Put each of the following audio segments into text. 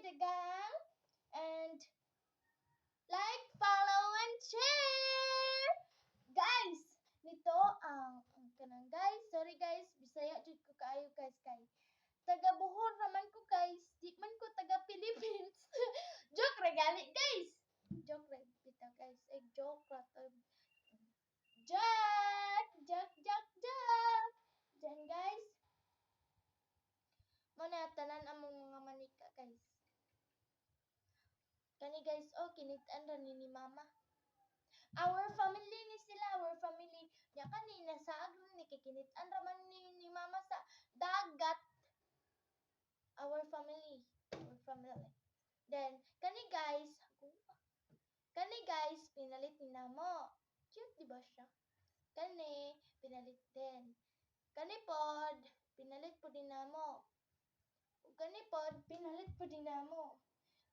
the gang. And like, follow, and share! Guys, nito ang kanang guys. Sorry guys, Bisaya jud ko kaayo guys kay taga Bohol naman ko guys. Di man ko taga Philippines. Joke ra gani guys. Joke ra bitaw guys. Joke ra to. Joke. Diyan guys. Muna tanan among mga manika guys. Kani guys, oh kinitaan ra ni mama. Our family ni sila, our family. Nya kanina sa agro ni kikinitaan ra man ni mama sa dagat. Our family. Then kani guys, pinalit ni namo. Cute di ba siya? Kani pinalit din. Kani pod, pinalit po din namo. Kani pod, pinalit po din namo.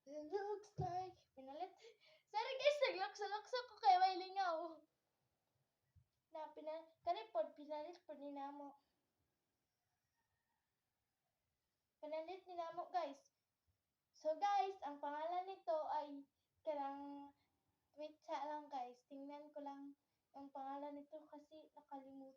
Looks like pinalit. Sorry guys, naglokso-lokso ko kay may lingaw. Kani pod, pinalit po din namo. Pinalit ni namo guys. So guys, ang pangalan nito ay karang wait sa lang guys. Tingnan ko lang ang pangalan nito kasi nakalimutan.